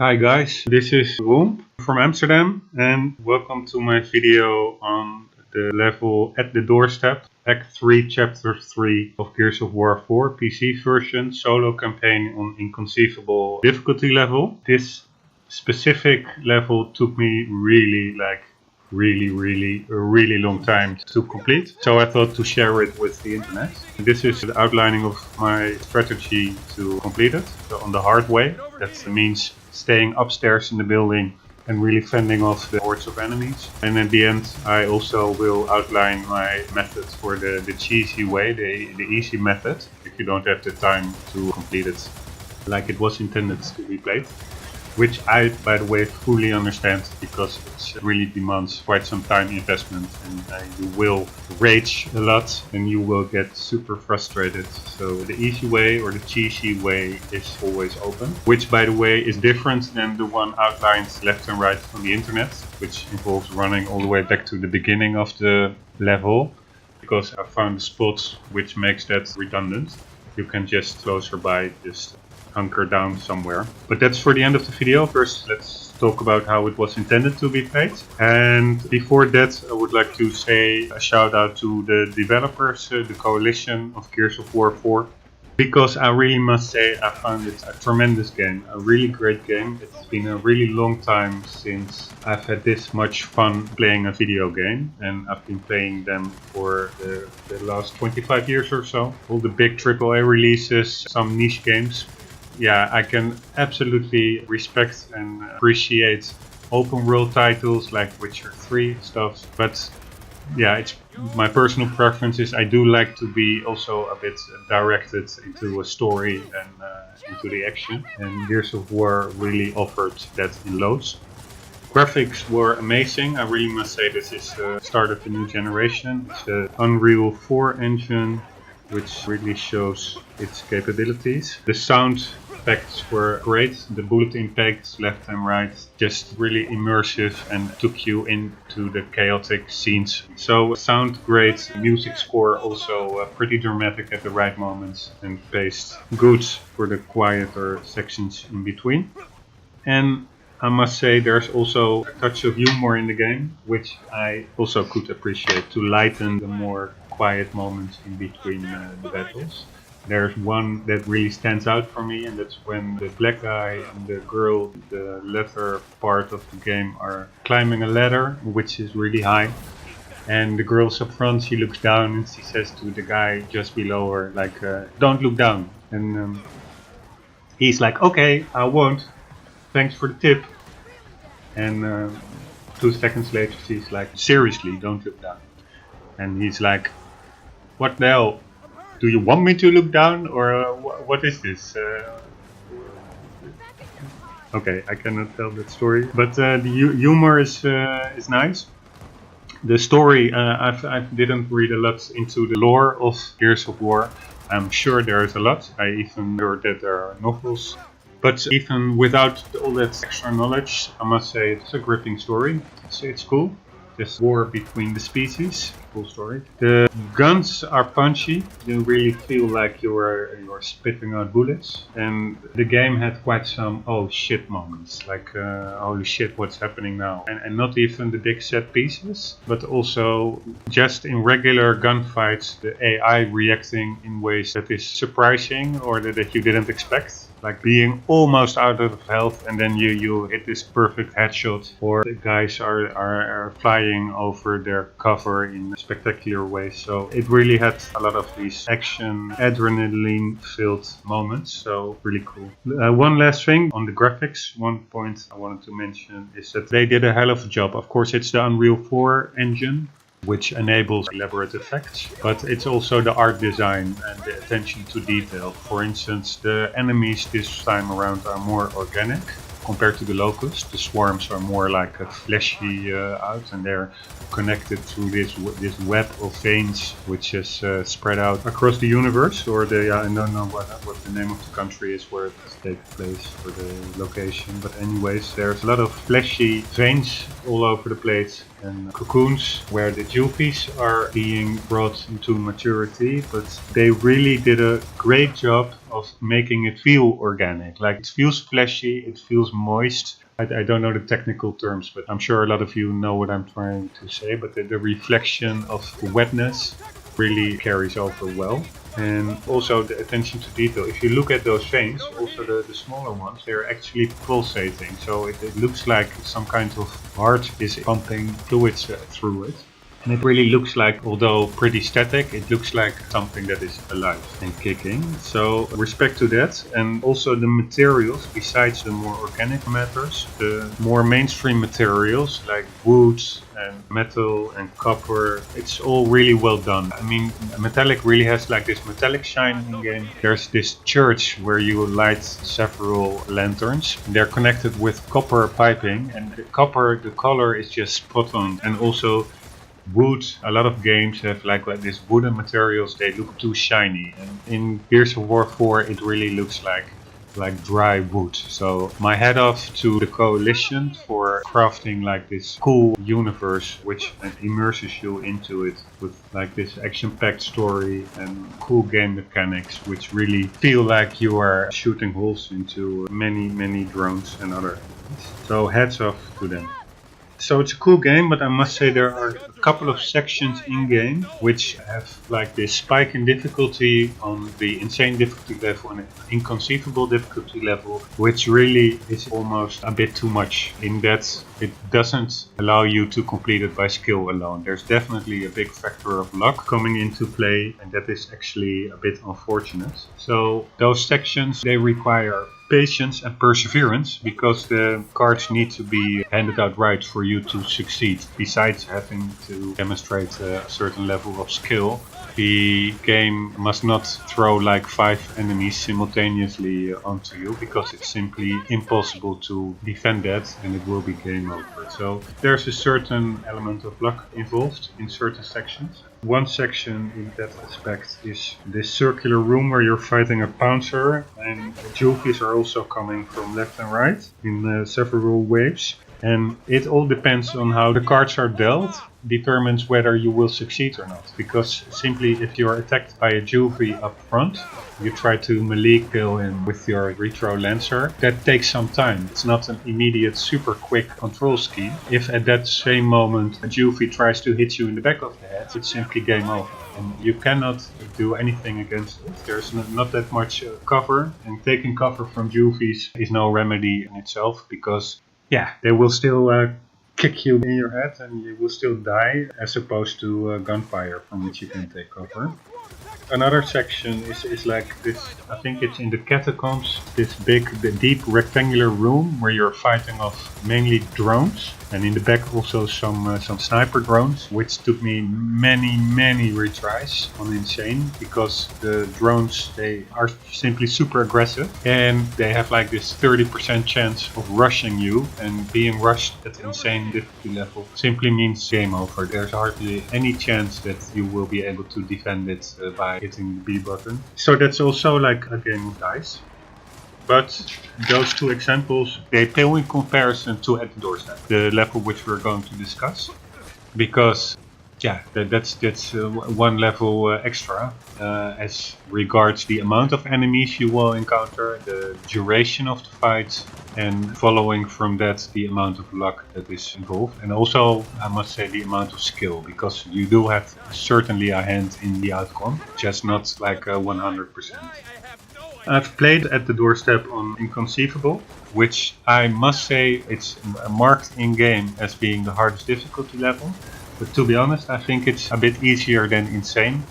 Hi guys, this is Rombbb from Amsterdam and welcome to my video on the level at the Doorstep, Act 3, Chapter 3 of Gears of War 4 PC version, solo campaign on Inconceivable difficulty level. This specific level took me a really long time to complete, so I thought to share it with the internet. This is the outlining of my strategy to complete it, so on the hard way. That means staying upstairs in the building and really fending off the hordes of enemies. And at the end I also will outline my method for the cheesy way, the easy method, if you don't have the time to complete it like it was intended to be played. Which I, by the way, fully understand, because it really demands quite some time investment, and you will rage a lot and you will get super frustrated. So the easy way or the cheesy way is always open, which by the way is different than the one outlined left and right on the internet, which involves running all the way back to the beginning of the level, because I found a spot which makes that redundant. You can just closer by just hunker down somewhere. But that's for the end of the video. First, let's talk about how it was intended to be played. And before that, I would like to say a shout out to the developers, the coalition of Gears of War 4. Because I really must say I found it a tremendous game, a really great game. It's been a really long time since I've had this much fun playing a video game, and I've been playing them for the last 25 years or so. All the big AAA releases, some niche games. Yeah, I can absolutely respect and appreciate open world titles like Witcher 3 stuff, but yeah, it's my personal preference is I do like to be also a bit directed into a story and into the action, and Gears of War really offered that in loads. Graphics were amazing. I really must say this is the start of the new generation. It's the Unreal 4 engine, which really shows its capabilities. The sound effects were great. The bullet impacts left and right, just really immersive and took you into the chaotic scenes. So sound great, music score also pretty dramatic at the right moments and paced good for the quieter sections in between. And I must say there's also a touch of humor in the game, which I also could appreciate to lighten the more quiet moments in between the battles. There's one that really stands out for me, and that's when the black guy and the girl, the latter part of the game, are climbing a ladder which is really high. And the girl's up front, she looks down and she says to the guy just below her, like, don't look down. And he's like, okay, I won't. Thanks for the tip. And 2 seconds later she's like, seriously, don't look down. And he's like, what the hell? Do you want me to look down, or what is this? Okay, I cannot tell that story, but the humor is nice. The story, I didn't read a lot into the lore of Gears of War. I'm sure there is a lot. I even heard that there are novels. But even without all that extra knowledge, I must say it's a gripping story. It's cool. This war between the species, cool story. The guns are punchy. You really feel like you're spitting out bullets. And the game had quite some oh shit moments, like holy shit, what's happening now? And not even the big set pieces, but also just in regular gunfights, the AI reacting in ways that is surprising or that you didn't expect. Like being almost out of health and then you hit this perfect headshot, or the guys are flying over their cover in spectacular ways. So it really had a lot of these action, adrenaline filled moments, so really cool. One last thing on the graphics, one point I wanted to mention is that they did a hell of a job. Of course it's the Unreal 4 engine, which enables elaborate effects, but it's also the art design and the attention to detail. For instance, the enemies this time around are more organic compared to the locusts. The swarms are more like a fleshy out, and they're connected through this web of veins which is spread out across the universe, or I don't know what the name of the country is where it takes place for the location, but anyways, there's a lot of fleshy veins all over the place, and cocoons where the juvies are being brought into maturity, but they really did a great job of making it feel organic. Like, it feels fleshy, it feels moist. I don't know the technical terms, but I'm sure a lot of you know what I'm trying to say, but the reflection of wetness really carries over well. And also the attention to detail. If you look at those veins, also the smaller ones, they're actually pulsating. So it looks like some kind of heart is pumping fluids through it. And it really looks like, although pretty static, it looks like something that is alive and kicking. So respect to that. And also the materials, besides the more organic matters, the more mainstream materials like wood and metal and copper, it's all really well done. I mean, metallic really has like this metallic shine in the game. There's this church where you light several lanterns. They're connected with copper piping, and the copper, the color is just spot on. And also wood, a lot of games have like this wooden materials, they look too shiny, and in Gears of War 4 it really looks like dry wood. So my hat off to the coalition for crafting like this cool universe which immerses you into it with like this action-packed story and cool game mechanics which really feel like you are shooting holes into many drones and other things. So hats off to them. So it's a cool game, but I must say there are a couple of sections in game which have like this spike in difficulty on the insane difficulty level and inconceivable difficulty level, which really is almost a bit too much in that it doesn't allow you to complete it by skill alone. There's definitely a big factor of luck coming into play, and that is actually a bit unfortunate. So those sections, they require patience and perseverance because the cards need to be handed out right for you to succeed. Besides having to demonstrate a certain level of skill, the game must not throw like 5 enemies simultaneously onto you because it's simply impossible to defend that and it will be game over. So there's a certain element of luck involved in certain sections. One section in that aspect is this circular room where you're fighting a pouncer, and the juvies are also coming from left and right in several waves. And it all depends on how the cards are dealt, determines whether you will succeed or not. Because simply if you are attacked by a juvie up front, you try to melee kill him with your retro lancer, that takes some time. It's not an immediate super quick control scheme. If at that same moment a juvie tries to hit you in the back of the head, it's simply game over. And you cannot do anything against it. There's not that much cover, and taking cover from juvies is no remedy in itself because they will still kick you in your head and you will still die, as opposed to gunfire from which you can take cover. Another section is like this, I think it's in the catacombs, this big, deep rectangular room where you're fighting off mainly drones, and in the back also some sniper drones, which took me many retries on Insane, because the drones, they are simply super aggressive and they have like this 30% chance of rushing you, and being rushed at Insane difficulty level simply means game over. There's hardly any chance that you will be able to defend it by hitting the B button. So that's also like a game of dice. But those two examples, they pale in comparison to At the Doorstep, the level which we're going to discuss. Because that's one level extra as regards the amount of enemies you will encounter, the duration of the fight, and following from that the amount of luck that is involved, and also I must say the amount of skill, because you do have certainly a hand in the outcome, just not like 100%. I've played At the Doorstep on Inconceivable, which I must say it's marked in game as being the hardest difficulty level. But to be honest, I think it's a bit easier than Insane,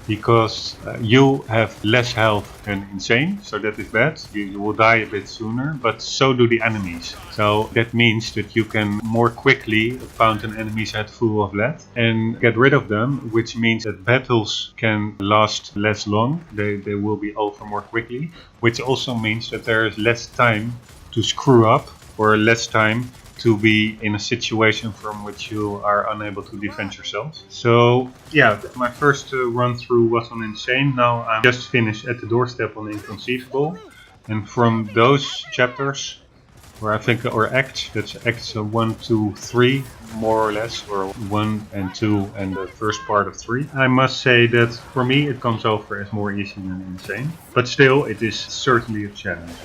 because you have less health than Insane, so that is bad. You will die a bit sooner, but so do the enemies. So that means that you can more quickly pound an enemy's head full of lead and get rid of them, which means that battles can last less long. They will be over more quickly, which also means that there is less time to screw up, or less time to be in a situation from which you are unable to defend yourself. So my first run through was on Insane. Now I'm just finished At the Doorstep on Inconceivable, and from those chapters or I think, or acts. That's acts 1, 2, 3, more or less, or 1 and 2 and the first part of 3. I must say that for me it comes over as more easy than insane, but still it is certainly a challenge.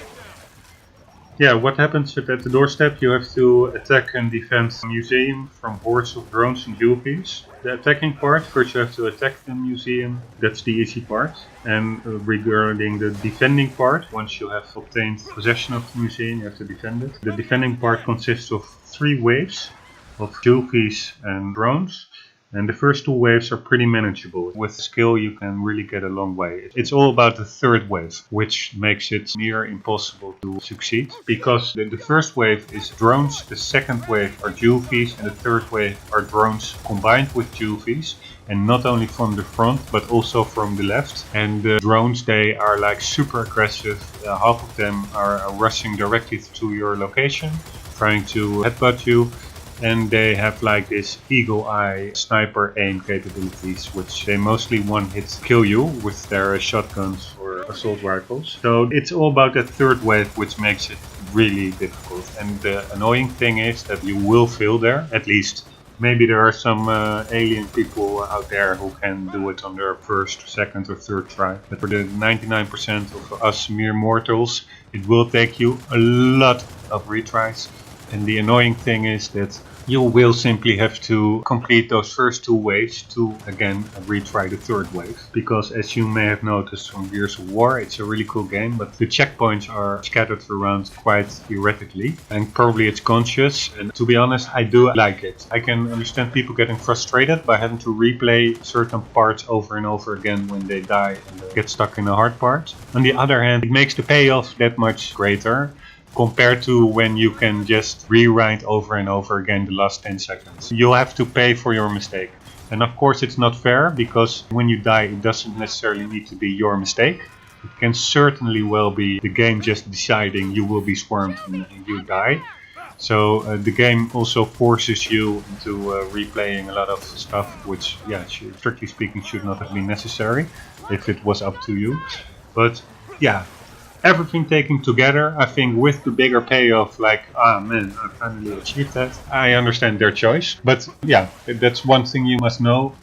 Yeah, what happens at the doorstep? You have to attack and defend the museum from hordes of drones and UVs. The attacking part, first you have to attack the museum, that's the easy part. And regarding the defending part, once you have obtained possession of the museum, you have to defend it. The defending part consists of 3 waves of UVs and drones. And the first 2 waves are pretty manageable. With skill you can really get a long way. It's all about the third wave, which makes it near impossible to succeed. Because the first wave is drones, the second wave are UVs, and the third wave are drones combined with UVs. And not only from the front, but also from the left. And the drones, they are like super aggressive. Half of them are rushing directly to your location, trying to headbutt you. And they have like this eagle eye sniper aim capabilities, which they mostly one hit kill you with their shotguns or assault rifles. So it's all about that third wave, which makes it really difficult. And the annoying thing is that you will fail there, at least. Maybe there are some alien people out there who can do it on their first, second or third try. But for the 99% of us mere mortals, it will take you a lot of retries. And the annoying thing is that you will simply have to complete those first 2 waves to again retry the third wave. Because as you may have noticed from Gears of War, it's a really cool game, but the checkpoints are scattered around quite erratically. And probably it's conscious, and to be honest, I do like it. I can understand people getting frustrated by having to replay certain parts over and over again when they die and get stuck in a hard part. On the other hand, it makes the payoff that much greater, compared to when you can just rewrite over and over again the last 10 seconds. You'll have to pay for your mistake. And of course it's not fair, because when you die it doesn't necessarily need to be your mistake. It can certainly well be the game just deciding you will be swarmed and you die. So the game also forces you into replaying a lot of stuff, which, yeah, strictly speaking should not have been necessary if it was up to you. But yeah, everything taken together, I think with the bigger payoff, like, ah man, I finally achieved that, I understand their choice. But yeah, that's one thing you must know.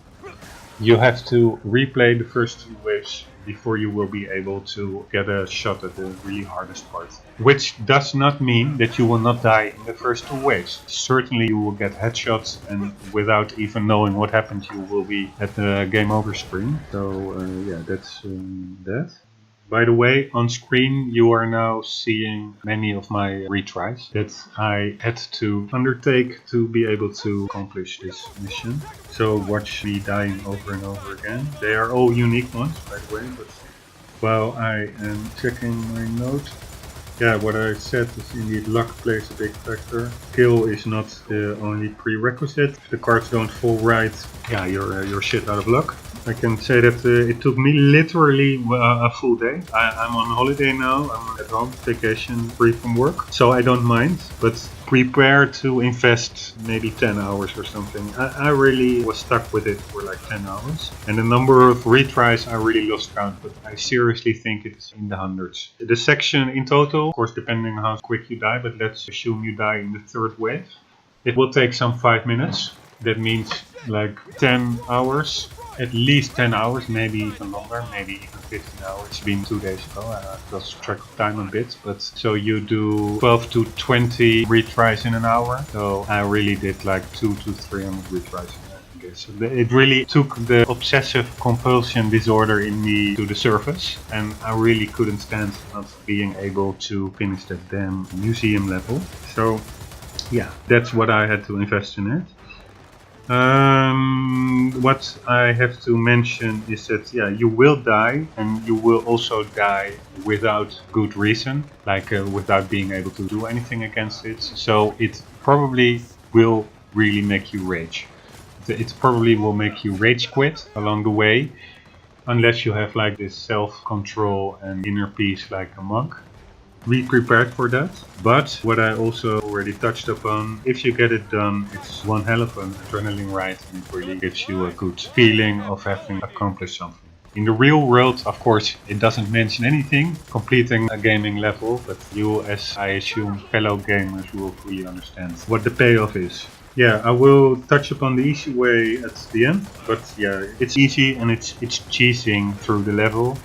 You have to replay the first 2 waves before you will be able to get a shot at the really hardest part. Which does not mean that you will not die in the first 2 waves. Certainly you will get headshots, and without even knowing what happened, you will be at the game over screen. So yeah, that's that. By the way, on screen you are now seeing many of my retries that I had to undertake to be able to accomplish this mission. So watch me dying over and over again. They are all unique ones, by the way, but while I am checking my note, yeah, what I said is indeed luck plays a big factor. Skill is not the only prerequisite. If the cards don't fall right, yeah, you're shit out of luck. I can say that it took me literally a full day. I'm on holiday now, I'm at home, vacation, free from work, so I don't mind, but prepare to invest maybe 10 hours or something. I really was stuck with it for like 10 hours, and the number of retries I really lost count, but I seriously think it's in the hundreds. The section in total, of course depending on how quick you die, but let's assume you die in the third wave. It will take some 5 minutes. That means like 10 hours. At least 10 hours, maybe even longer, maybe even 15 hours. It's been 2 days ago, I lost track of time a bit. But so you do 12 to 20 retries in an hour. So I really did like 200 to 300 retries in that, I guess. So it really took the obsessive compulsion disorder in me to the surface. And I really couldn't stand not being able to finish that damn museum level. So yeah, that's what I had to invest in it. What I have to mention is that, yeah, you will die, and you will also die without good reason, like without being able to do anything against it. So it probably will really make you rage. It probably will make you rage quit along the way, unless you have like this self-control and inner peace like a monk. Be prepared for that. But what I also already touched upon, if you get it done, it's one hell of an adrenaline ride, and it really gives you a good feeling of having accomplished something. In the real world, of course, it doesn't mention anything, completing a gaming level, but you, as I assume, fellow gamers will fully understand what the payoff is. Yeah, I will touch upon the easy way at the end, but yeah, it's easy and it's cheesing through the level,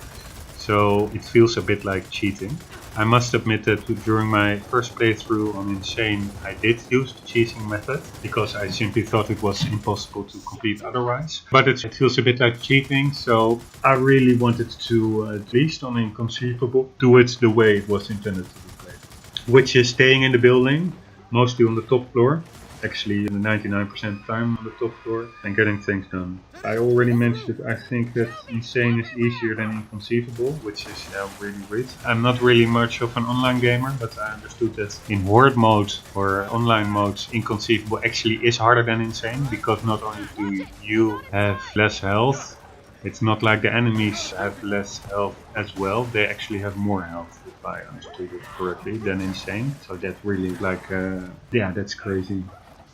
so it feels a bit like cheating. I must admit that during my first playthrough on Insane, I did use the cheating method because I simply thought it was impossible to complete otherwise. But it feels a bit like cheating, so I really wanted to, at least on Inconceivable, do it the way it was intended to be played. Which is staying in the building, mostly on the top floor. Actually, the 99% time on the top floor and getting things done. I already mentioned that I think that Insane is easier than Inconceivable, which is really great. I'm not really much of an online gamer, but I understood that in horde mode or online modes, Inconceivable actually is harder than Insane, because not only do you have less health, it's not like the enemies have less health as well, they actually have more health, if I understood it correctly, than Insane. So that's really like, yeah, that's crazy.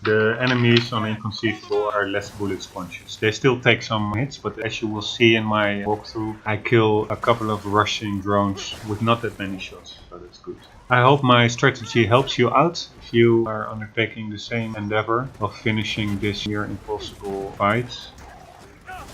The enemies on Inconceivable are less bullet sponges. They still take some hits, but as you will see in my walkthrough, I kill a couple of rushing drones with not that many shots, so that's good. I hope my strategy helps you out if you are undertaking the same endeavor of finishing this near impossible fight.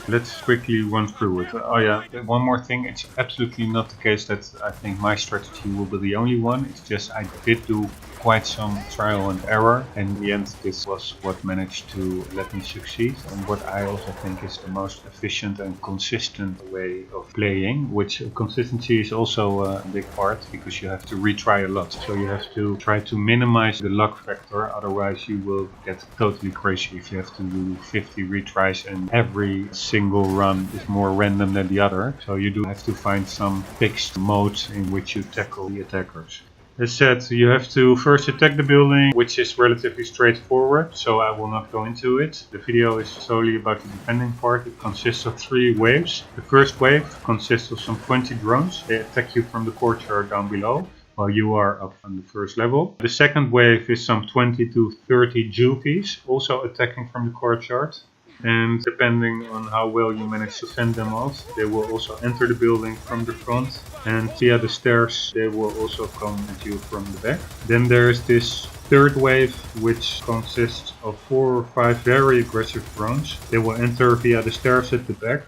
Let's quickly run through it. Oh yeah, one more thing, it's absolutely not the case that I think my strategy will be the only one. It's just I did do quite some trial and error, and in the end this was what managed to let me succeed, and what I also think is the most efficient and consistent way of playing, which consistency is also a big part, because you have to retry a lot. So you have to try to minimize the luck factor, otherwise you will get totally crazy if you have to do 50 retries and every single run is more random than the other. So you do have to find some fixed mode in which you tackle the attackers. As said, you have to first attack the building, which is relatively straightforward, so I will not go into it. The video is solely about the defending part. It consists of 3 waves. The first wave consists of some 20 drones. They attack you from the courtyard down below, while you are up on the first level. The second wave is some 20 to 30 juvies, also attacking from the courtyard. And depending on how well you manage to fend them off, they will also enter the building from the front, and via the stairs they will also come at you from the back. Then there's this third wave, which consists of 4 or 5 very aggressive drones. They will enter via the stairs at the back.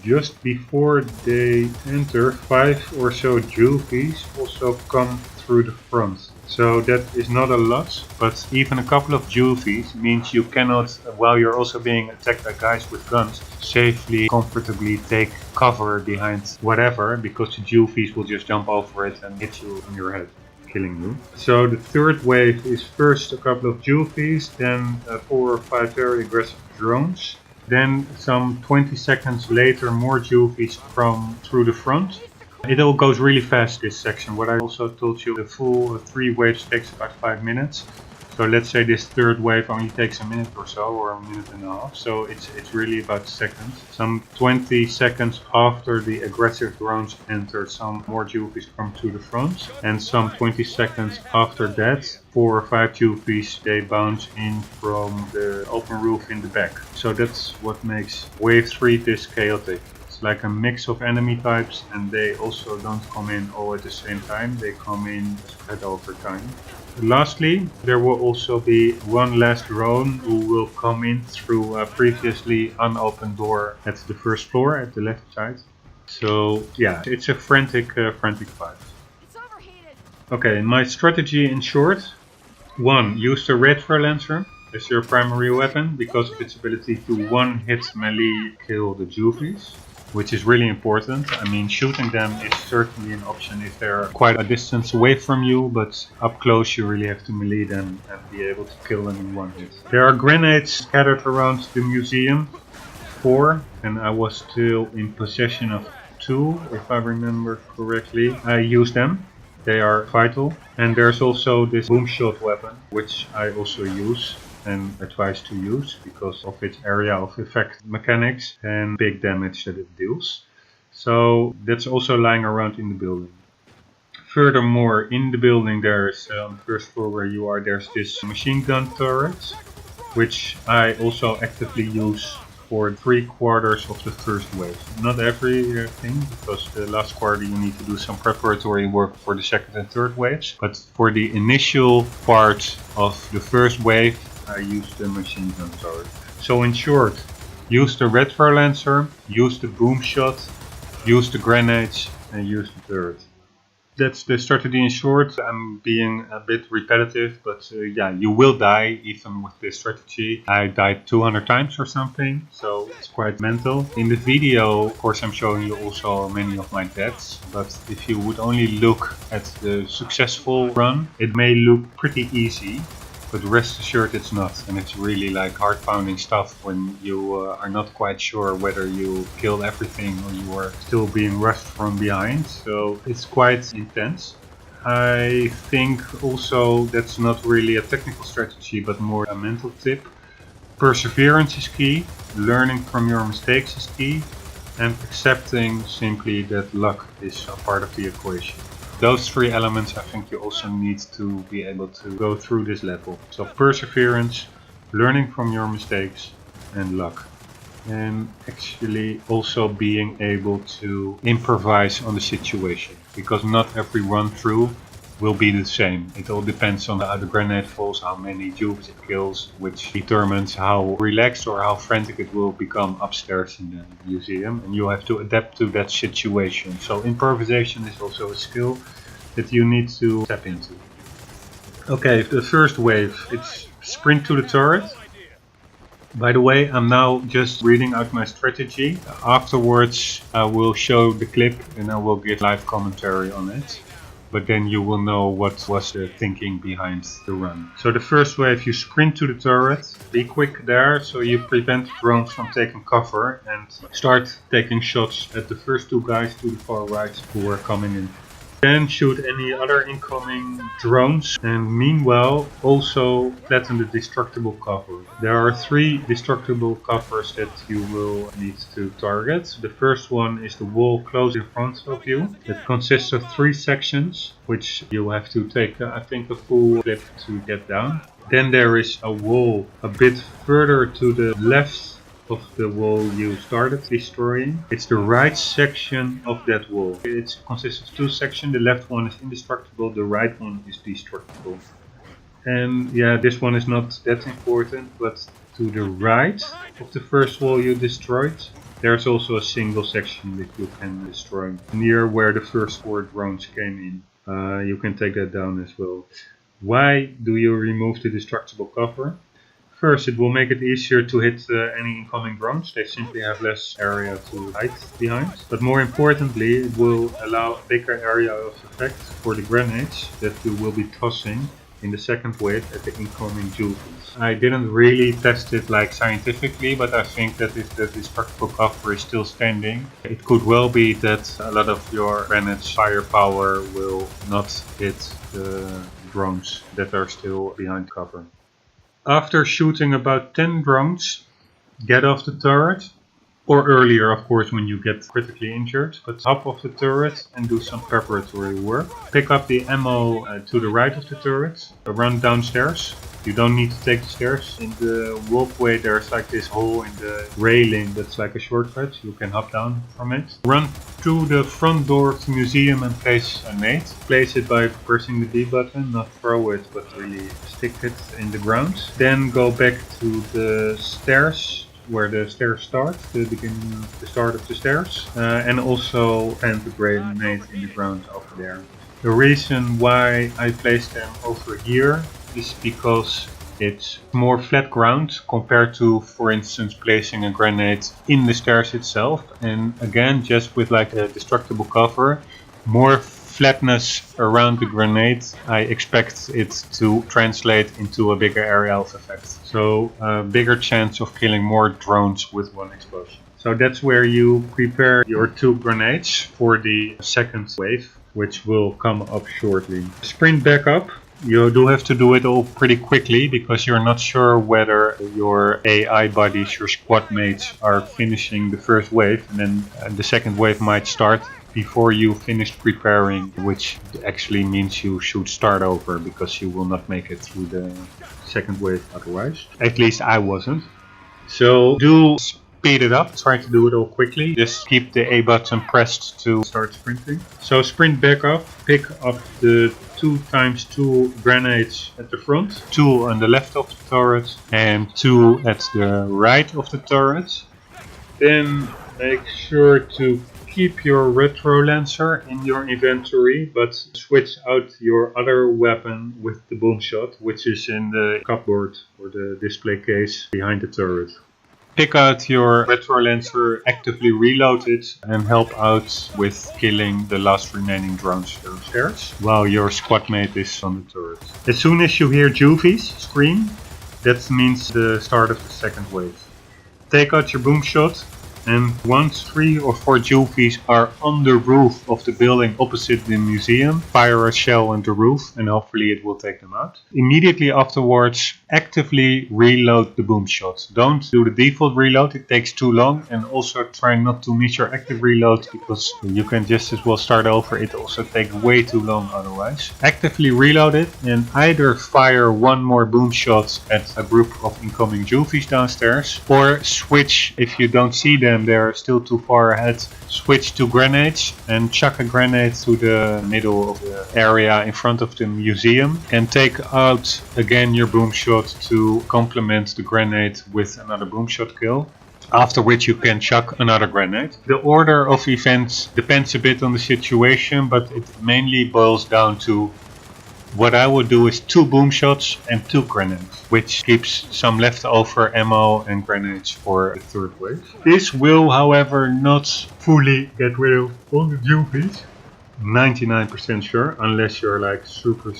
Just before they enter, 5 or so juvies also come through the front. So that is not a lot, but even a couple of juvies means you cannot, while you're also being attacked by guys with guns, safely, comfortably take cover behind whatever, because the juvies will just jump over it and hit you on your head, killing you. So the third wave is first a couple of juvies, then 4 or 5 very aggressive drones. Then some 20 seconds later more juvies come through the front. It all goes really fast, this section. What I also told you, the full 3 waves takes about 5 minutes. So let's say this third wave only takes a minute or so, or a minute and a half. So it's really about seconds. Some 20 seconds after the aggressive drones enter, some more juvies come to the front. And some 20 seconds after that, 4 or 5 juvies, they bounce in from the open roof in the back. So that's what makes wave 3 this chaotic. Like a mix of enemy types, and they also don't come in all at the same time, they come in spread over time. Lastly, there will also be one last drone who will come in through a previously unopened door at the first floor at the left side. So yeah, it's a frantic fight. Okay, my strategy in short: 1. Use the red lancer as your primary weapon because of its ability to one-hit melee kill the juvies, which is really important. I mean, shooting them is certainly an option if they're quite a distance away from you, but up close you really have to melee them and be able to kill them in one hit. There are grenades scattered around the museum, 4, and I was still in possession of 2, if I remember correctly. I used them. They are vital. And there's also this boom shot weapon, which I also use and advise to use because of its area of effect mechanics and big damage that it deals. So that's also lying around in the building. Furthermore, in the building there's on the first floor where you are, there's this machine gun turret, which I also actively use for 3/4 of the first wave. Not everything, because the last quarter you need to do some preparatory work for the second and third waves. But for the initial part of the first wave, I used the machine gun turret. So in short, use the red fire lancer, use the boom shot, use the grenades, and use the turret. That's the strategy in short. I'm being a bit repetitive, but yeah, you will die even with this strategy. I died 200 times or something, so it's quite mental. In the video, of course, I'm showing you also many of my deaths, but if you would only look at the successful run, it may look pretty easy. But rest assured it's not, and it's really like heart-pounding stuff when you are not quite sure whether you killed everything or you are still being rushed from behind, so it's quite intense. I think also that's not really a technical strategy but more a mental tip. Perseverance is key, learning from your mistakes is key, and accepting simply that luck is a part of the equation. Those three elements I think you also need to be able to go through this level. So perseverance, learning from your mistakes, and luck. And actually also being able to improvise on the situation, because not every run through will be the same. It all depends on how the grenade falls, how many dupes it kills, which determines how relaxed or how frantic it will become upstairs in the museum, and you have to adapt to that situation. So improvisation is also a skill that you need to tap into. Okay, the first wave, it's sprint to the turret. By the way, I'm now just reading out my strategy. Afterwards I will show the clip and I will give live commentary on it. But then you will know what was the thinking behind the run. So the first wave, you sprint to the turret, be quick there so you prevent drones from taking cover and start taking shots at the first two guys to the far right who are coming in. Then shoot any other incoming drones, and meanwhile also flatten the destructible cover. There are 3 destructible covers that you will need to target. The first one is the wall close in front of you. It consists of 3 sections, which you have to take I think a full clip to get down. Then there is a wall a bit further to the left of the wall you started destroying. It's the right section of that wall. It consists of 2 sections. The left one is indestructible, the right one is destructible. And yeah, this one is not that important, but to the right of the first wall you destroyed, there's also a single section that you can destroy near where the first 4 drones came in. You can take that down as well. Why do you remove the destructible cover? First, it will make it easier to hit any incoming drones. They simply have less area to hide behind. But more importantly, it will allow a bigger area of effect for the grenades that you will be tossing in the second wave at the incoming juvies. I didn't really test it like scientifically, but I think that if the destructible cover is still standing, it could well be that a lot of your grenades firepower will not hit the drones that are still behind cover. After shooting about 10 drones, get off the turret, or earlier of course when you get critically injured, but hop off the turret and do some preparatory work. Pick up the ammo to the right of the turret, run downstairs. You don't need to take the stairs. In the walkway there's like this hole in the railing that's like a shortcut. You can hop down from it. Run to the front door of the museum and place a nade. Place it by pressing the B button, not throw it but really stick it in the ground. Then go back to the stairs where the stairs start, the beginning of the start of the stairs, and also plant the grenade in the ground over there. The reason why I placed them over here is because it's more flat ground compared to, for instance, placing a grenade in the stairs itself. And again, just with like a destructible cover, more flatness around the grenade, I expect it to translate into a bigger area of effect. So a bigger chance of killing more drones with one explosion. So that's where you prepare your 2 grenades for the second wave, which will come up shortly. Sprint back up. You do have to do it all pretty quickly because you're not sure whether your AI buddies, your squad mates, are finishing the first wave, and then the second wave might start before you finish preparing, which actually means you should start over because you will not make it through the second wave otherwise. At least I wasn't. So do speed it up, try to do it all quickly. Just keep the A button pressed to start sprinting. So sprint back up, pick up the 2x2 grenades at the front, 2 on the left of the turret and 2 at the right of the turret. Then make sure to keep your retro lancer in your inventory, but switch out your other weapon with the boom shot, which is in the cupboard or the display case behind the turret. Pick out your retro lancer, actively reload it and help out with killing the last remaining drones downstairs while your squad mate is on the turret. As soon as you hear juvies scream, that means the start of the second wave. Take out your boom shot, and once 3 or 4 juvies are on the roof of the building opposite the museum, fire a shell on the roof and hopefully it will take them out. Immediately afterwards, actively reload the boom shot. Don't do the default reload, it takes too long, and also try not to miss your active reload because you can just as well start over, it also takes way too long otherwise. Actively reload it and either fire one more boom shot at a group of incoming juvies downstairs, or switch if you don't see them, they're still too far ahead, switch to grenades and chuck a grenade to the middle of the area in front of the museum and take out again your boom shot to complement the grenade with another boom shot kill. After which you can chuck another grenade. The order of events depends a bit on the situation, but it mainly boils down to what I would do is 2 boom shots and 2 grenades, which keeps some leftover ammo and grenades for the third wave. This will, however, not fully get rid of all the juvies. 99% sure, unless you're like super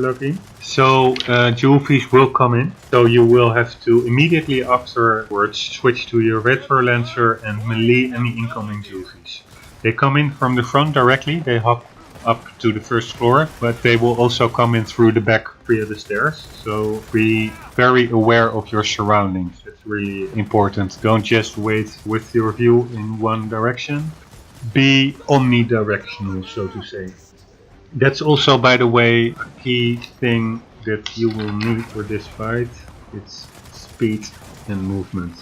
lucky. So juvies will come in, so you will have to immediately afterwards switch to your retro lancer and melee any incoming juvies. They come in from the front directly, they hop up to the first floor, but they will also come in through the back via the stairs. So be very aware of your surroundings. It's really important. Don't just wait with your view in one direction. Be omnidirectional, so to say. That's also, by the way, a key thing that you will need for this fight. It's speed and movement.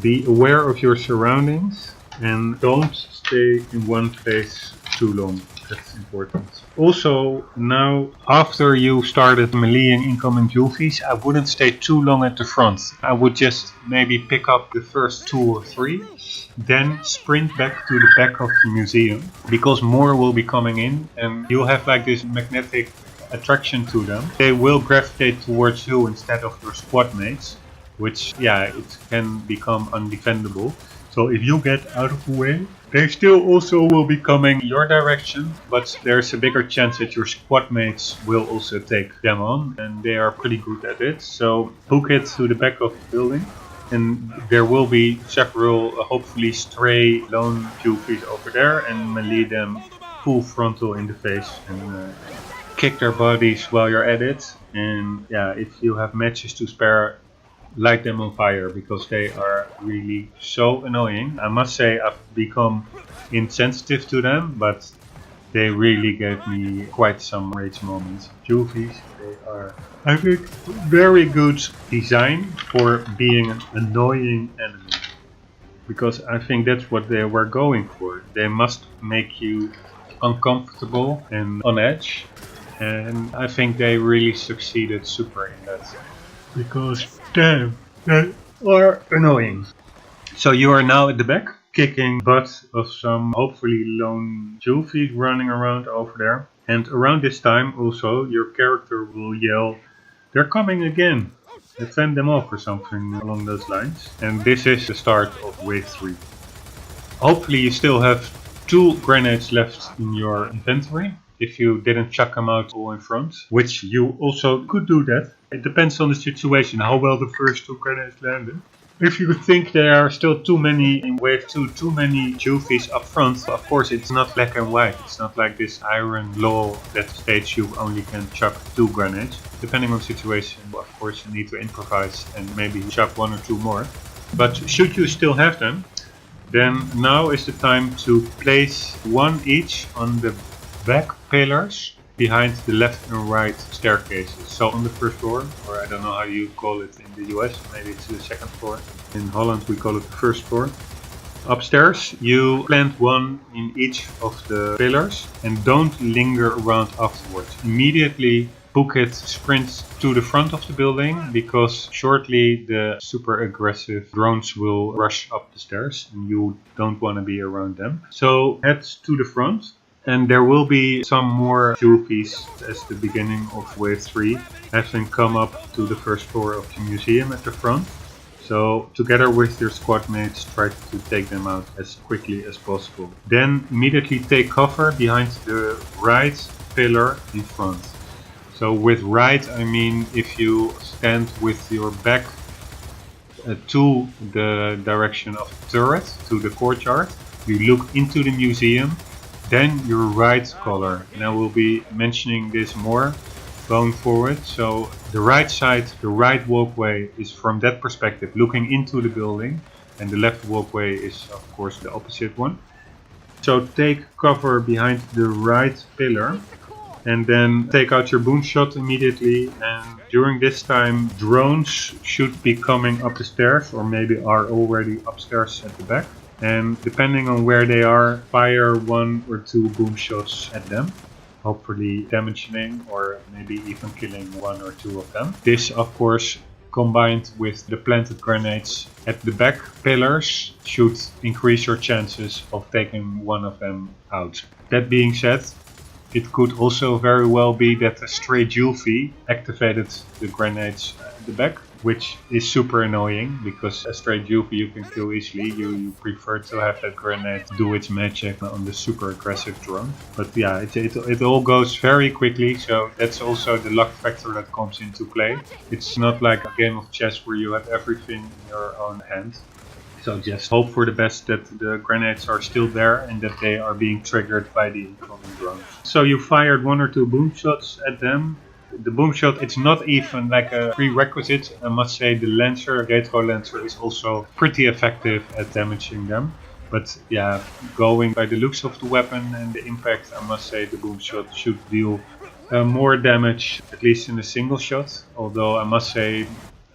Be aware of your surroundings and don't stay in one place too long. That's important. Also, now after you started meleeing incoming juvies, I wouldn't stay too long at the front. I would just maybe pick up the first 2 or 3, then sprint back to the back of the museum, because more will be coming in and you'll have like this magnetic attraction to them. They will gravitate towards you instead of your squad mates, which, yeah, it can become undefendable. So if you get out of the way, they still also will be coming your direction, but there's a bigger chance that your squad mates will also take them on, and they are pretty good at it. So hook it to the back of the building, and there will be several hopefully stray lone juvies over there, and melee them full frontal in the face and kick their bodies while you're at it. And yeah, if you have matches to spare, light them on fire, because they are really so annoying. I must say I've become insensitive to them, but they really gave me quite some rage moments. Juvies, they are, I think, very good design for being an annoying enemy, because I think that's what they were going for. They must make you uncomfortable and on edge, and I think they really succeeded super in that. Because damn, they are annoying. So you are now at the back, kicking butt of some hopefully lone juvies running around over there. And around this time also your character will yell, "They're coming again!" and fend them off or something along those lines. And this is the start of wave 3. Hopefully you still have 2 grenades left in your inventory, if you didn't chuck them out all in front, which you also could do that. It depends on the situation, how well the first 2 grenades landed. If you think there are still too many in wave 2, too many juvies up front, of course it's not black and white. It's not like this iron law that states you only can chuck 2 grenades. Depending on the situation, of course you need to improvise and maybe chuck 1 or 2 more. But should you still have them, then now is the time to place 1 each on the back pillars behind the left and right staircases. So on the first floor, or I don't know how you call it in the US, maybe it's the second floor. In Holland we call it the first floor. Upstairs you plant one in each of the pillars and don't linger around afterwards. Immediately book it, sprint to the front of the building, because shortly the super aggressive drones will rush up the stairs and you don't want to be around them. So head to the front, and there will be some more jewelries as the beginning of wave 3, having come up to the first floor of the museum at the front. So together with your squad mates, try to take them out as quickly as possible. Then immediately take cover behind the right pillar in front. So with right, I mean if you stand with your back to the direction of the turret, to the courtyard, you look into the museum, then your right color. And I will be mentioning this more going forward. So the right side, the right walkway is from that perspective, looking into the building, and the left walkway is of course the opposite one. So take cover behind the right pillar, and then take out your boom shot immediately, and during this time drones should be coming up the stairs, or maybe are already upstairs at the back, and depending on where they are, fire 1 or 2 boom shots at them, hopefully damaging or maybe even killing 1 or 2 of them. This of course combined with the planted grenades at the back pillars should increase your chances of taking one of them out. That being said, it could also very well be that a stray Julfi activated the grenades at the back, which is super annoying, because a stray Julfi you can kill easily. You prefer to have that grenade do its magic on the super aggressive drone. But yeah, it all goes very quickly, so that's also the luck factor that comes into play. It's not like a game of chess where you have everything in your own hand. So just hope for the best that the grenades are still there and that they are being triggered by the incoming drones. So you fired 1 or 2 boom shots at them. The boom shot, it's not even like a prerequisite. I must say the Lancer, Retro Lancer, is also pretty effective at damaging them. But yeah, going by the looks of the weapon and the impact, I must say the boom shot should deal more damage, at least in a single shot. Although I must say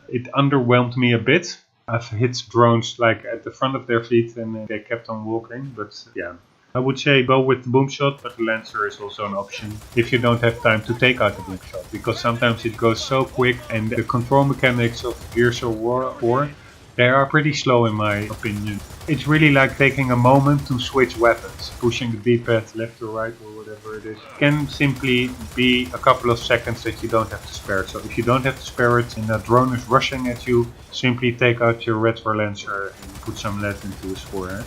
it underwhelmed me a bit. I've hit drones like at the front of their feet and they kept on walking, but yeah. I would say go with the boom shot, but the Lancer is also an option if you don't have time to take out the boom shot, because sometimes it goes so quick and the control mechanics of Gears of War 4, they are pretty slow in my opinion. It's really like taking a moment to switch weapons, pushing the D-pad left or right or whatever it is. It can simply be a couple of seconds that you don't have to spare. So if you don't have to spare it and a drone is rushing at you, simply take out your Retro Lancer and put some lead into his forehead.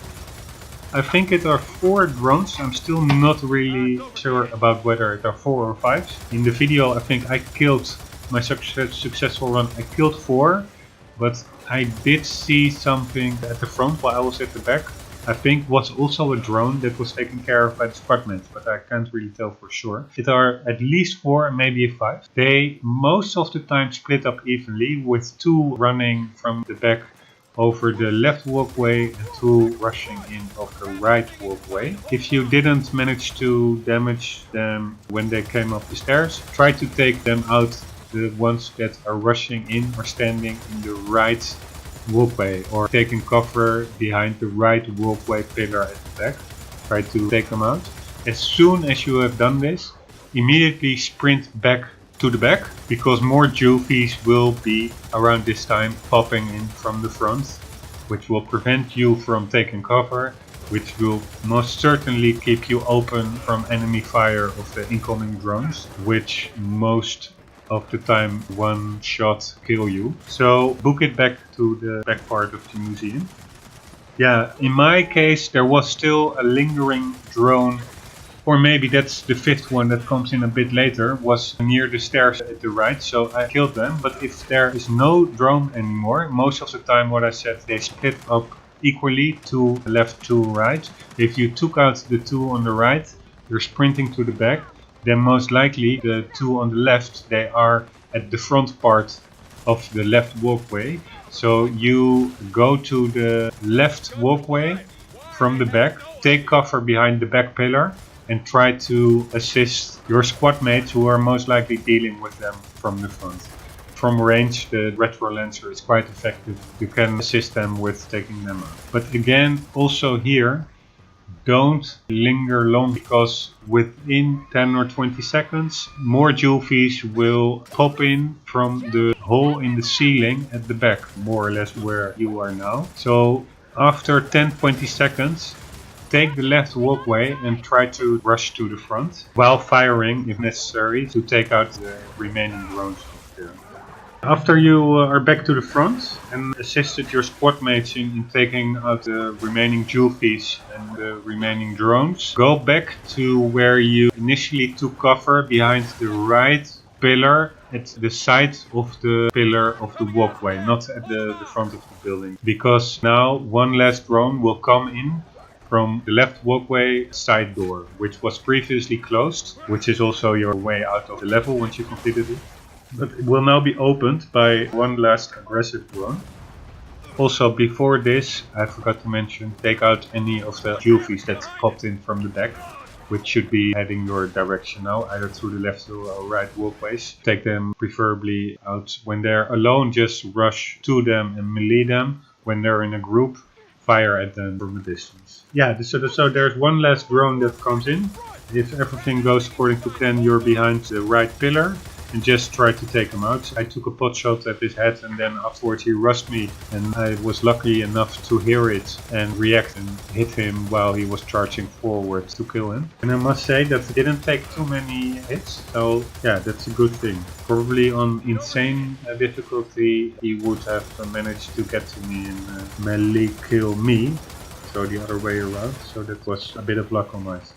I think it are 4 drones. I'm still not really sure about whether it are 4 or 5. In the video I think I killed my successful run. I killed 4, but I did see something at the front while I was at the back. I think was also a drone that was taken care of by the squadmates, but I can't really tell for sure. It are at least 4 and maybe 5. They most of the time split up evenly, with 2 running from the back over the left walkway and 2 rushing in of the right walkway. If you didn't manage to damage them when they came up the stairs, try to take them out, the ones that are rushing in or standing in the right walkway or taking cover behind the right walkway pillar at the back. Try to take them out. As soon as you have done this, immediately sprint back to the back, because more Julfies will be around this time popping in from the front, which will prevent you from taking cover, which will most certainly keep you open from enemy fire of the incoming drones, which most of the time one shot kill you. So book it back to the back part of the museum. Yeah, in my case there was still a lingering drone, or maybe that's the 5th one that comes in a bit later, was near the stairs at the right, so I killed them. But if there is no drone anymore, most of the time what I said, they split up equally, 2 left, 2 right. If you took out the 2 on the right, you're sprinting to the back, then most likely the 2 on the left, they are at the front part of the left walkway. So you go to the left walkway from the back, take cover behind the back pillar, and try to assist your squad mates who are most likely dealing with them from the front. From range, the retro lancer is quite effective. You can assist them with taking them out. But again, also here, don't linger long, because within 10 or 20 seconds more Juvies will pop in from the hole in the ceiling at the back, more or less where you are now. So after 10-20 seconds, take the left walkway and try to rush to the front while firing if necessary to take out the remaining drones there. After you are back to the front and assisted your squad mates in taking out the remaining Juvies and the remaining drones, go back to where you initially took cover behind the right pillar at the side of the pillar of the walkway, not at the front of the building. Because now one last drone will come in from the left walkway side door, which was previously closed, which is also your way out of the level once you completed it. But it will now be opened by one last aggressive drone. Also, before this, I forgot to mention, take out any of the Juvies that popped in from the back, which should be heading your direction now, either through the left or right walkways. Take them preferably out. When they're alone, just rush to them and melee them. When they're in a group, fire at them from a distance. Yeah, so there's one last drone that comes in. If everything goes according to plan, you're behind the right pillar. And just try to take him out. I took a pot shot at his head, and then afterwards he rushed me, and I was lucky enough to hear it and react and hit him while he was charging forward to kill him. And I must say that it didn't take too many hits, so yeah, that's a good thing. Probably on insane difficulty he would have managed to get to me and melee kill me, so the other way around, so that was a bit of luck on my side.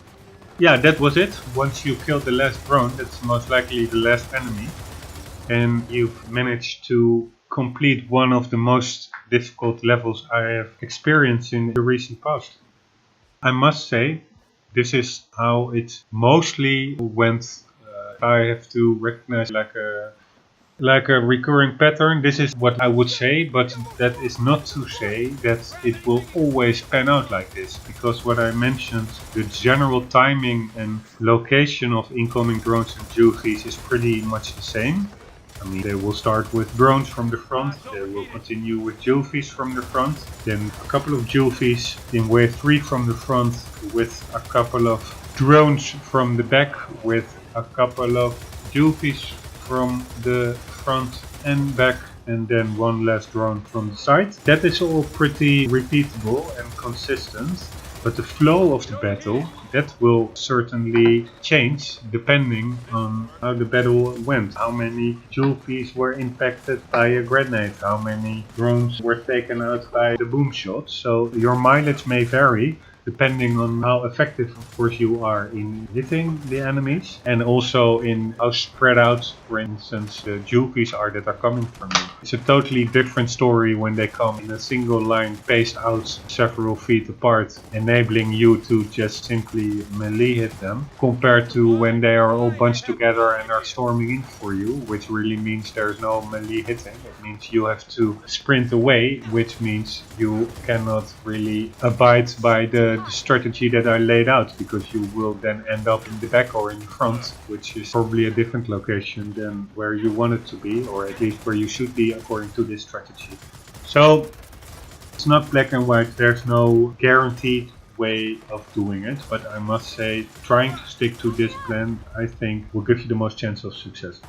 Yeah, that was it. Once you killed the last drone, that's most likely the last enemy, and you've managed to complete one of the most difficult levels I have experienced in the recent past. I must say, this is how it mostly went. I have to recognize like a recurring pattern. This is what I would say, but that is not to say that it will always pan out like this, because what I mentioned, the general timing and location of incoming drones and Juvies is pretty much the same. I mean, they will start with drones from the front, they will continue with Juvies from the front, then a couple of Juvies in wave 3 from the front, with a couple of drones from the back, with a couple of Juvies from the front and back, and then one last drone from the side. That is all pretty repeatable and consistent, but the flow of the battle, that will certainly change depending on how the battle went. How many Juvies were impacted by a grenade, how many drones were taken out by the boom shot. So your mileage may vary depending on how effective, of course, you are in hitting the enemies, and also in how spread out, for instance, the Juvies are that are coming from you. It's a totally different story when they come in a single line, spaced out several feet apart, enabling you to just simply melee hit them, compared to when they are all bunched together and are storming in for you, which really means there's no melee hitting. It means you have to sprint away, which means you cannot really abide by the strategy that I laid out, because you will then end up in the back or in the front, which is probably a different location than where you want it to be, or at least where you should be according to this strategy. So it's not black and white, there's no guaranteed way of doing it, but I must say, trying to stick to this plan, I think, will give you the most chance of success.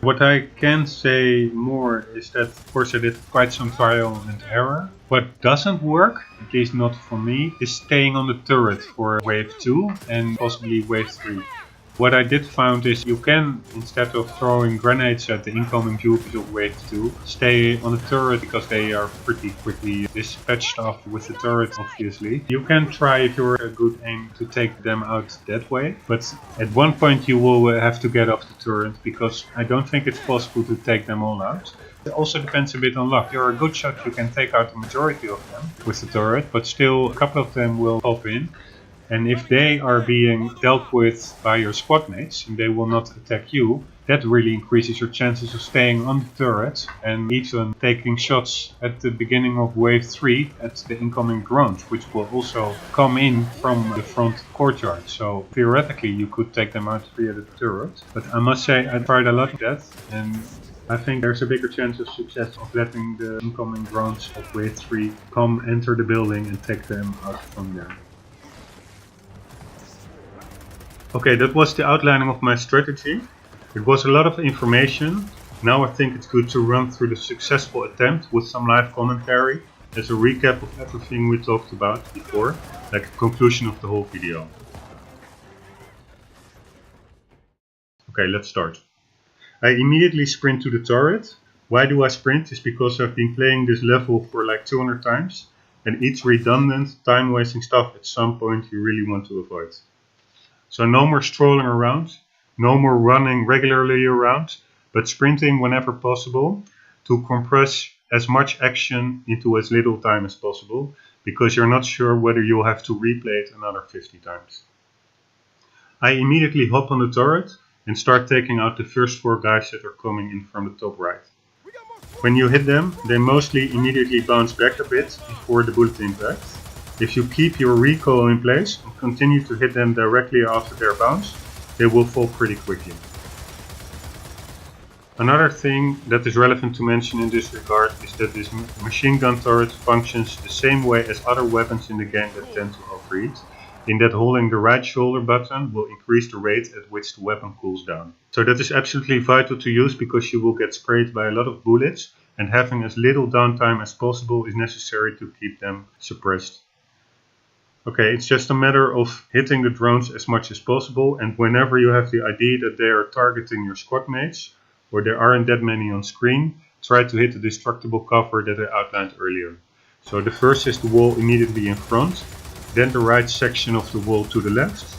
What I can say more is that, of course, I did quite some trial and error. What doesn't work, at least not for me, is staying on the turret for wave 2 and possibly wave 3. What I did find is you can, instead of throwing grenades at the incoming Juvies of wave 2, stay on the turret, because they are pretty quickly dispatched off with the turret, obviously. You can try, if you're a good aim, to take them out that way, but at one point you will have to get off the turret, because I don't think it's possible to take them all out. It also depends a bit on luck. If you're a good shot, you can take out the majority of them with the turret, but still a couple of them will pop in. And if they are being dealt with by your squad mates and they will not attack you, that really increases your chances of staying on the turret and even taking shots at the beginning of wave 3 at the incoming drones, which will also come in from the front courtyard. So theoretically you could take them out via the turret. But I must say I tried a lot of that, and I think there's a bigger chance of success of letting the incoming drones of wave 3 come enter the building and take them out from there. Okay, that was the outlining of my strategy. It was a lot of information. Now I think it's good to run through the successful attempt with some live commentary as a recap of everything we talked about before, like a conclusion of the whole video. Okay, let's start. I immediately sprint to the turret. Why do I sprint? Is because I've been playing this level for like 200 times, and each redundant, time-wasting stuff at some point you really want to avoid. So no more strolling around, no more running regularly around, but sprinting whenever possible to compress as much action into as little time as possible, because you're not sure whether you'll have to replay it another 50 times. I immediately hop on the turret and start taking out the first 4 guys that are coming in from the top right. When you hit them, they mostly immediately bounce back a bit before the bullet impact. If you keep your recoil in place and continue to hit them directly after their bounce, they will fall pretty quickly. Another thing that is relevant to mention in this regard is that this machine gun turret functions the same way as other weapons in the game that tend to overheat, in that holding the right shoulder button will increase the rate at which the weapon cools down. So that is absolutely vital to use because you will get sprayed by a lot of bullets, and having as little downtime as possible is necessary to keep them suppressed. Okay, it's just a matter of hitting the drones as much as possible, and whenever you have the idea that they are targeting your squad mates, or there aren't that many on screen, try to hit the destructible cover that I outlined earlier. So the first is the wall immediately in front, then the right section of the wall to the left,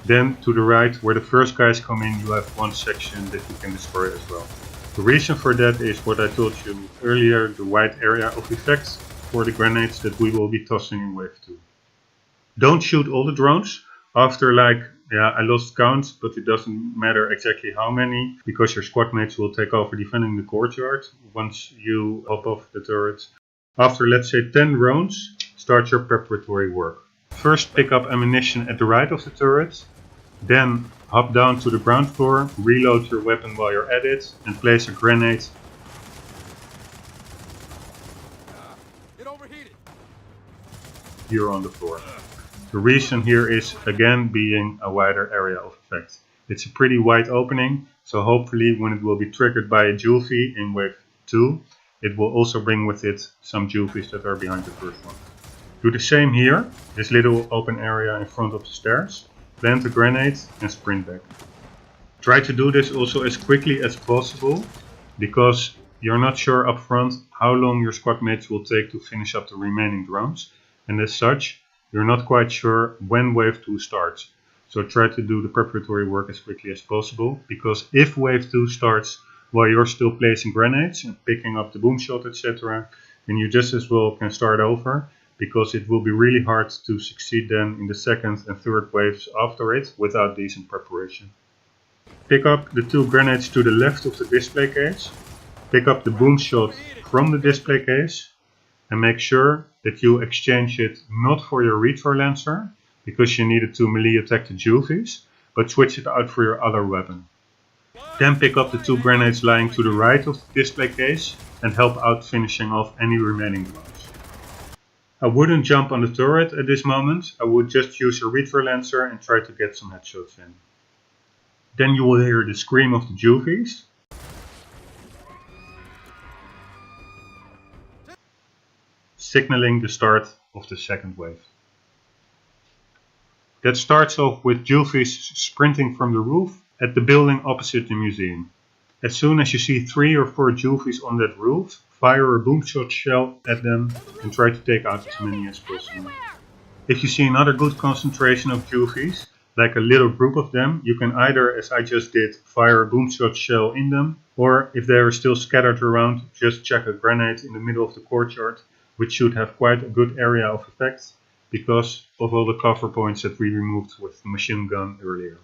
then to the right where the first guys come in you have one section that you can destroy as well. The reason for that is what I told you earlier, the wide area of effect for the grenades that we will be tossing in wave 2. Don't shoot all the drones. After I lost count, but it doesn't matter exactly how many, because your squad mates will take over defending the courtyard once you hop off the turret. After let's say 10 drones, start your preparatory work. First pick up ammunition at the right of the turret, then hop down to the ground floor, reload your weapon while you're at it, and place a grenade. It overheated. Here on the floor. The reason here is again being a wider area of effect. It's a pretty wide opening, so hopefully when it will be triggered by a Juvie in wave 2, it will also bring with it some Juvies that are behind the first one. Do the same here, this little open area in front of the stairs, plant a grenade and sprint back. Try to do this also as quickly as possible, because you're not sure up front how long your squad mates will take to finish up the remaining drones, and as such, you're not quite sure when wave 2 starts. So try to do the preparatory work as quickly as possible, because if wave 2 starts while you're still placing grenades and picking up the boom shot, etc., then you just as well can start over, because it will be really hard to succeed then in the second and third waves after it without decent preparation. Pick up the 2 grenades to the left of the display case, pick up the boom shot from the display case, and make sure that you exchange it not for your retro lancer, because you need it to melee attack the Juvies, but switch it out for your other weapon. Then pick up the 2 grenades lying to the right of the display case and help out finishing off any remaining drones. I wouldn't jump on the turret at this moment, I would just use a retro lancer and try to get some headshots in. Then you will hear the scream of the Juvies, signaling the start of the second wave. That starts off with Juvies sprinting from the roof at the building opposite the museum. As soon as you see 3 or 4 Juvies on that roof, fire a boomshot shell at them and try to take out as many as possible. If you see another good concentration of Juvies, like a little group of them, you can either, as I just did, fire a boomshot shell in them, or if they are still scattered around, just chuck a grenade in the middle of the courtyard, which should have quite a good area of effect, because of all the cover points that we removed with the machine gun earlier.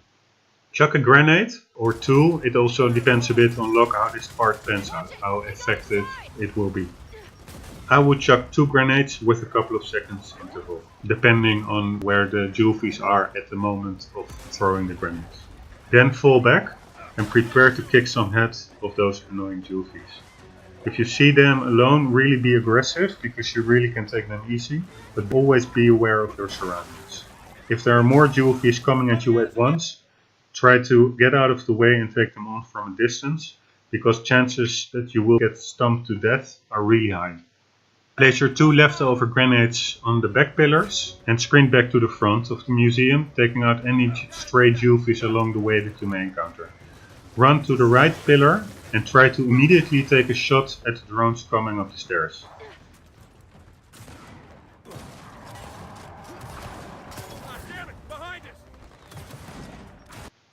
Chuck a grenade or two, it also depends a bit on luck how this part pans out, how effective it will be. I would chuck 2 grenades with a couple of seconds interval, depending on where the juvies are at the moment of throwing the grenades. Then fall back and prepare to kick some heads of those annoying juvies. If you see them alone, really be aggressive, because you really can take them easy, but always be aware of your surroundings. If there are more juvies coming at you at once, try to get out of the way and take them on from a distance, because chances that you will get stumped to death are really high. Place your 2 leftover grenades on the back pillars and sprint back to the front of the museum, taking out any stray juvies along the way that you may encounter. Run to the right pillar and try to immediately take a shot at the drones coming up the stairs.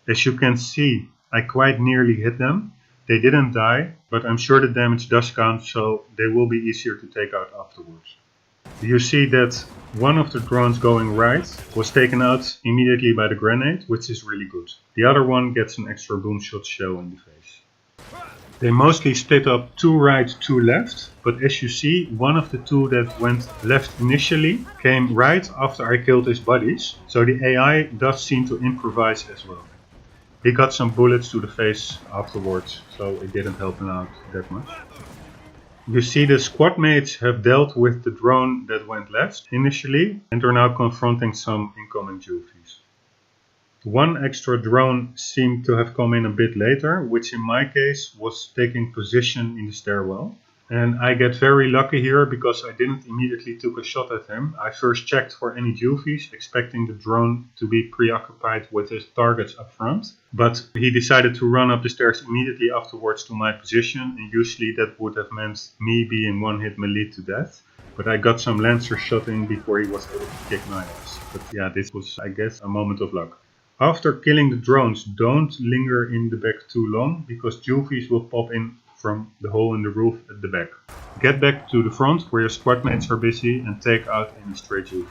As you can see, I quite nearly hit them. They didn't die, but I'm sure the damage does count, so they will be easier to take out afterwards. You see that one of the drones going right was taken out immediately by the grenade, which is really good. The other one gets an extra boom shot shell in the face. They mostly split up 2 right, 2 left, but as you see, one of the 2 that went left initially came right after I killed his buddies, so the AI does seem to improvise as well. He got some bullets to the face afterwards, so it didn't help him out that much. You see the squad mates have dealt with the drone that went left initially and are now confronting some incoming juvies. One extra drone seemed to have come in a bit later, which in my case was taking position in the stairwell. And I get very lucky here because I didn't immediately take a shot at him. I first checked for any juvies, expecting the drone to be preoccupied with his targets up front. But he decided to run up the stairs immediately afterwards to my position, and usually that would have meant me being one hit melee to death. But I got some Lancer shot in before he was able to kick my ass. But yeah, this was, I guess, a moment of luck. After killing the drones, don't linger in the back too long, because juvies will pop in from the hole in the roof at the back. Get back to the front where your squad mates are busy and take out any stray juvies.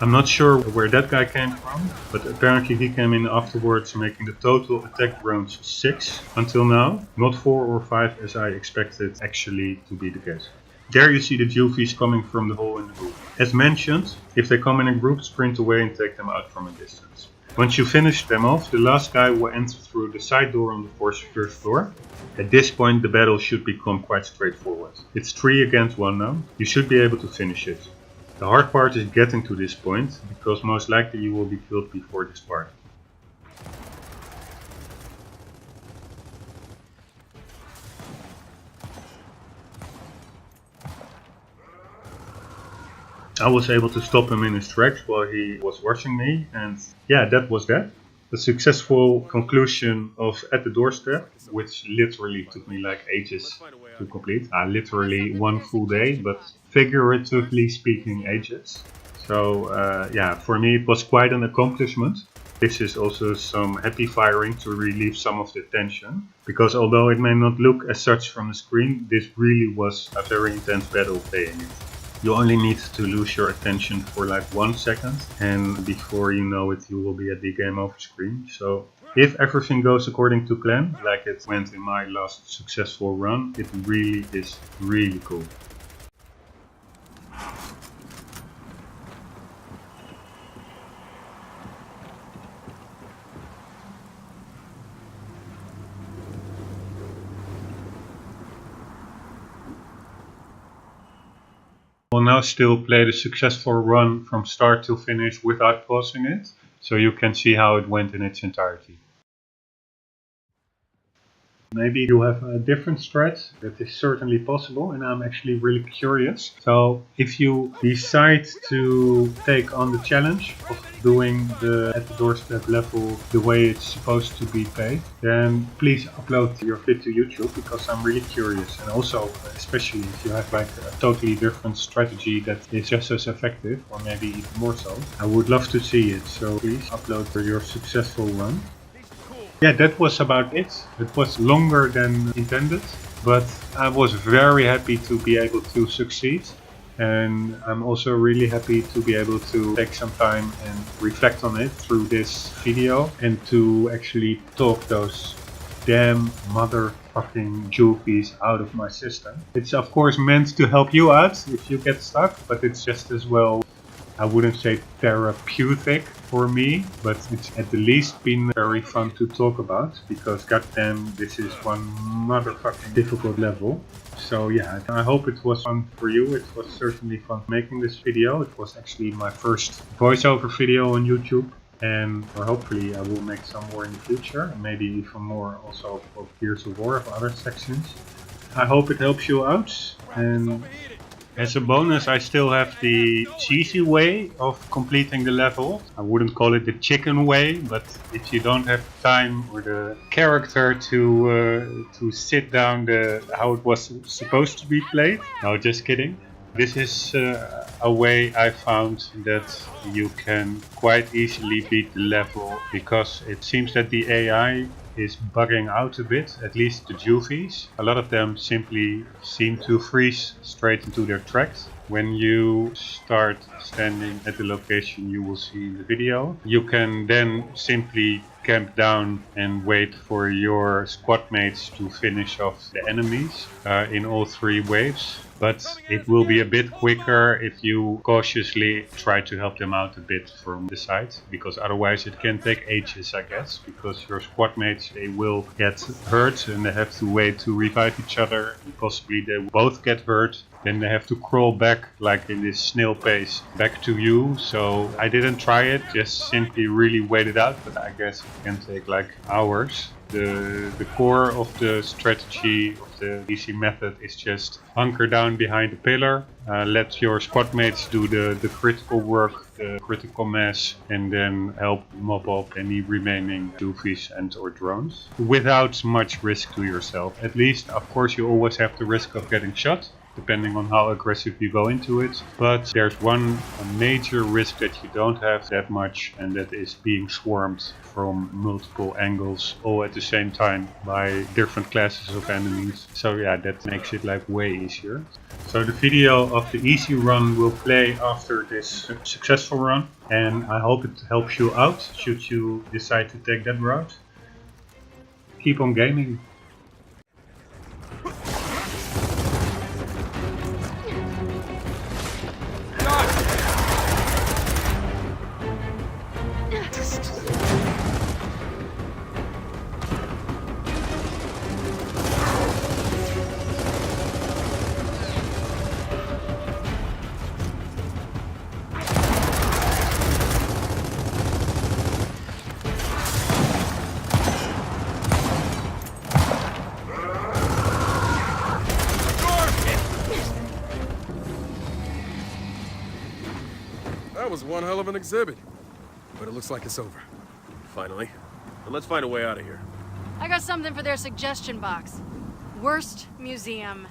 I'm not sure where that guy came from, but apparently he came in afterwards, making the total attack drones 6 until now, not 4 or 5 as I expected actually to be the case. There you see the juvies coming from the hole in the roof. As mentioned, if they come in a group, sprint away and take them out from a distance. Once you finish them off, the last guy will enter through the side door on the first floor. At this point the battle should become quite straightforward. It's 3 against 1 now. You should be able to finish it. The hard part is getting to this point, because most likely you will be killed before this part. I was able to stop him in his tracks while he was watching me, and yeah, that was that. The successful conclusion of At the Doorstep, which literally took me like ages to complete. Literally 1 full day, but figuratively speaking ages. So yeah, for me it was quite an accomplishment. This is also some happy firing to relieve some of the tension, because although it may not look as such from the screen, this really was a very intense battle playing it. You only need to lose your attention for like 1 second, and before you know it you will be at the game over screen. So if everything goes according to plan, like it went in my last successful run, it really is really cool. We'll now still play the successful run from start to finish without pausing it, so you can see how it went in its entirety. Maybe you have a different strat, that is certainly possible, and I'm actually really curious. So if you decide to take on the challenge of doing the At the Doorstep level the way it's supposed to be played, then please upload your vid to YouTube, because I'm really curious. And also, especially if you have like a totally different strategy that is just as effective, or maybe even more so, I would love to see it. So please upload your successful run. Yeah, that was about it. It was longer than intended, but I was very happy to be able to succeed. And I'm also really happy to be able to take some time and reflect on it through this video and to actually talk those damn motherfucking jewelries out of my system. It's of course meant to help you out if you get stuck, but it's just as well, I wouldn't say therapeutic for me, but it's at the least been very fun to talk about because goddamn, this is one motherfucking difficult level. So yeah, I hope it was fun for you. It was certainly fun making this video. It was actually my first voiceover video on YouTube. And hopefully I will make some more in the future, and maybe even more also of Gears of War of other sections. I hope it helps you out, and as a bonus I still have the cheesy way of completing the level. I wouldn't call it the chicken way, but if you don't have time or the character to sit down how it was supposed to be played. No, just kidding. This is a way I found that you can quite easily beat the level because it seems that the AI is bugging out a bit, at least the Juvies. A lot of them simply seem to freeze straight into their tracks. When you start standing at the location you will see in the video, you can then simply camp down and wait for your squad mates to finish off the enemies in all 3 waves. But it will be a bit quicker if you cautiously try to help them out a bit from the side, because otherwise it can take ages, I guess, because your squad mates, they will get hurt and they have to wait to revive each other, and possibly they both get hurt. Then they have to crawl back, like in this snail pace, back to you. So I didn't try it, just simply really wait it out, but I guess it can take like hours. The core of the strategy of the easy method is just hunker down behind a pillar, let your squad mates do the critical work, the critical mass, and then help mob up any remaining doofies and or drones without much risk to yourself. At least, of course, you always have the risk of getting shot, depending on how aggressive you go into it. But there's one major risk that you don't have that much, and that is being swarmed from multiple angles all at the same time by different classes of enemies. So yeah, that makes it like way easier. So the video of the easy run will play after this successful run, and I hope it helps you out should you decide to take that route. Keep on gaming. That was one hell of an exhibit. But it looks like it's over. Finally. Then let's find a way out of here. I got something for their suggestion box. Worst museum